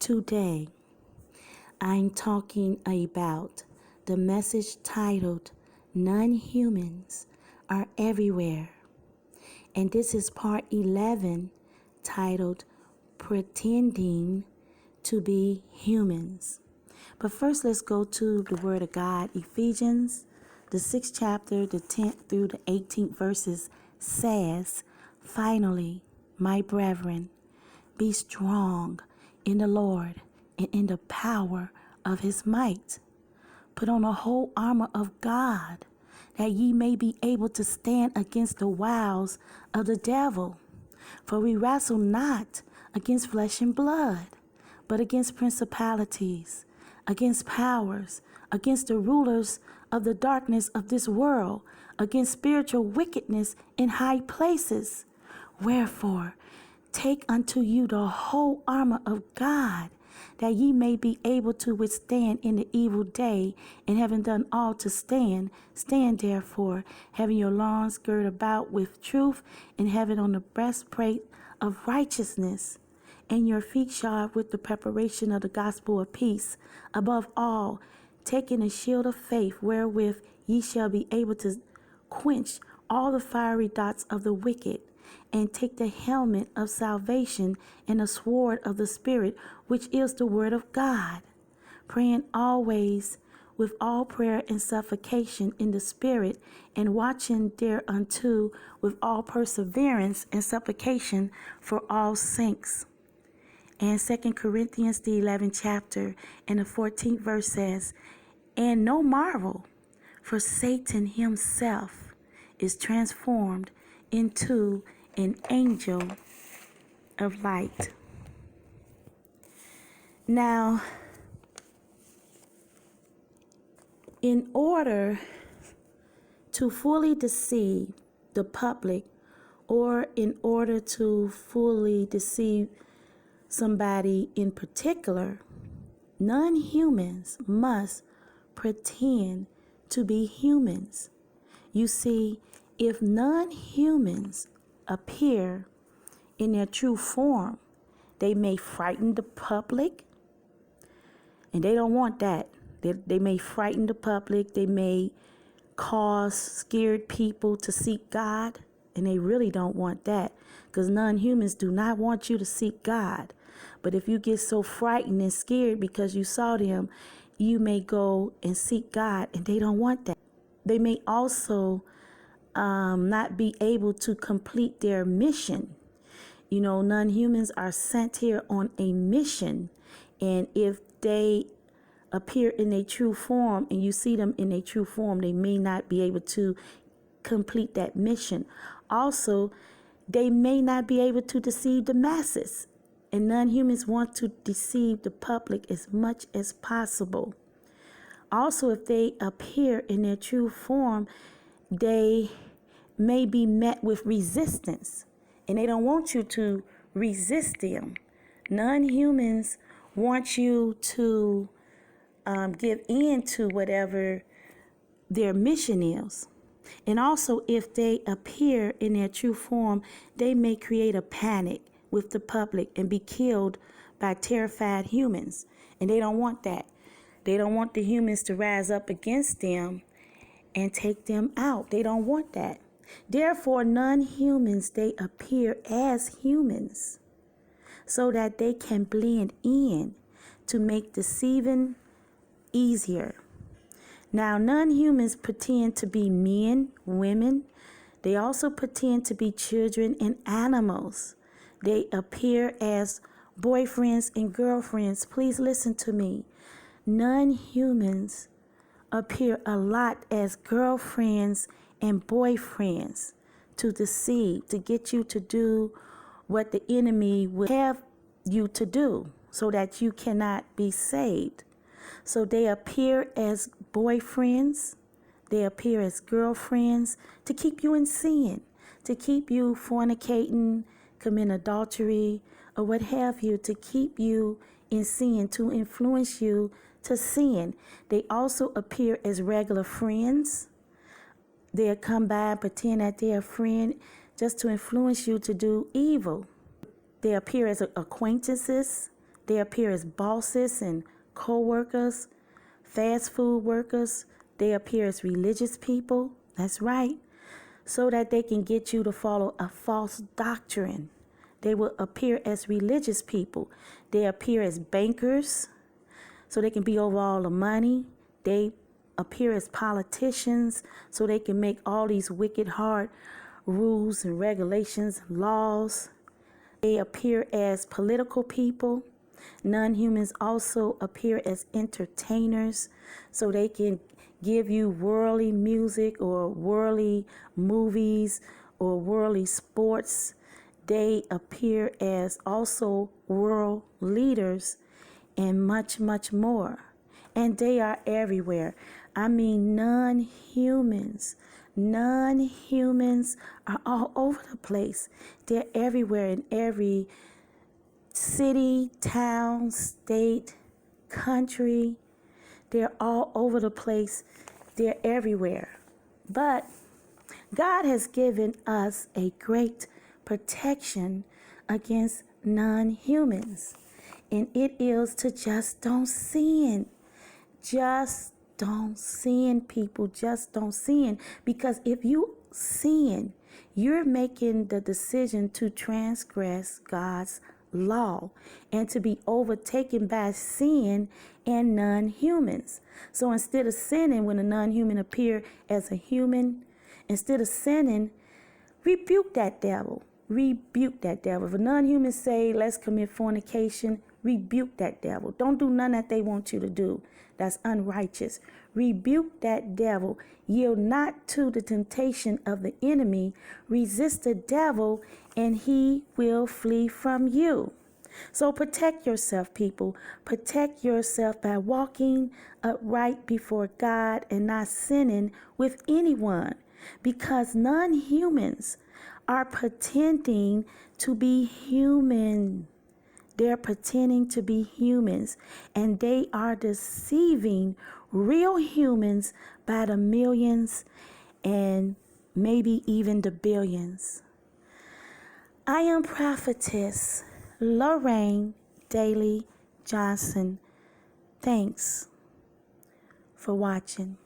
Today, I'm talking about the message titled Non-Humans Are Everywhere. And this is part 11 titled Pretending to be Humans. But first, let's go to the Word of God. Ephesians, the 6th chapter, the 10th through the 18th verses says, "Finally, my brethren, be strong in the Lord and in the power of his might. Put on the whole armor of God, that ye may be able to stand against the wiles of the devil. For we wrestle not against flesh and blood, but against principalities, against powers, against the rulers of the darkness of this world, against spiritual wickedness in high places. Wherefore, take unto you the whole armor of God, that ye may be able to withstand in the evil day, and having done all to stand, stand therefore, having your loins girt about with truth, and having on the breastplate of righteousness, and your feet shod with the preparation of the gospel of peace. Above all, taking a shield of faith, wherewith ye shall be able to quench all the fiery darts of the wicked, and take the helmet of salvation and the sword of the Spirit, which is the word of God, praying always with all prayer and supplication in the Spirit, and watching thereunto with all perseverance and supplication for all saints." And 2 Corinthians, the 11th chapter and the 14th verse says, "And no marvel, for Satan himself is transformed into an angel of light." Now, in order to fully deceive the public, or in order to fully deceive somebody in particular, non-humans must pretend to be humans. You see, if non-humans appear in their true form, they may frighten the public, and they don't want that. They may frighten the public. They may cause scared people to seek God, and they really don't want that, because non-humans do not want you to seek God. But if you get so frightened and scared because you saw them, you may go and seek God, and they don't want that. They may also not be able to complete their mission. You know, non-humans are sent here on a mission, and if they appear in a true form and you see them in a true form, they may not be able to complete that mission. Also, they may not be able to deceive the masses, and non-humans want to deceive the public as much as possible. Also, if they appear in their true form, they may be met with resistance, and they don't want you to resist them. Non-humans want you to give in to whatever their mission is. And also, if they appear in their true form, they may create a panic with the public and be killed by terrified humans. And they don't want that. They don't want the humans to rise up against them and take them out. They don't want that. Therefore, non-humans, they appear as humans so that they can blend in to make deceiving easier. Now, non-humans pretend to be men, women. They also pretend to be children and animals. They appear as boyfriends and girlfriends. Please listen to me. Non-humans appear a lot as girlfriends and boyfriends to deceive, to get you to do what the enemy would have you to do so that you cannot be saved. So they appear as boyfriends, they appear as girlfriends to keep you in sin, to keep you fornicating, committing adultery, or what have you, to keep you in sin, to influence you to sin. They also appear as regular friends. They'll come by and pretend that they're a friend just to influence you to do evil. They appear as acquaintances They appear as bosses and co-workers, fast food workers. They appear as religious people. That's right. So that they can get you to follow a false doctrine. They will appear as religious people. They appear as bankers, so they can be over all the money. They appear as politicians, so they can make all these wicked, hard rules and regulations and laws. They appear as political people. Non-humans also appear as entertainers, so they can give you worldly music or worldly movies or worldly sports. They appear as also world leaders and much, much more. And they are everywhere. I mean, non-humans are all over the place. They're everywhere, in every city, town, state, country. They're all over the place. They're everywhere. But God has given us a great protection against non-humans. And it is to just don't sin. Just don't sin, people. Just don't sin. Because if you sin, you're making the decision to transgress God's law and to be overtaken by sin and non-humans. So instead of sinning when a non-human appear as a human, instead of sinning, rebuke that devil. Rebuke that devil. If a non-human say, let's commit fornication, rebuke that devil. Don't do none that they want you to do. That's unrighteous. Rebuke that devil. Yield not to the temptation of the enemy. Resist the devil, and he will flee from you. So protect yourself, people. Protect yourself by walking upright before God and not sinning with anyone, because non-humans are pretending to be human. They're pretending to be humans, and they are deceiving real humans by the millions and maybe even the billions. I am Prophetess Lorraine Daly Johnson. Thanks for watching.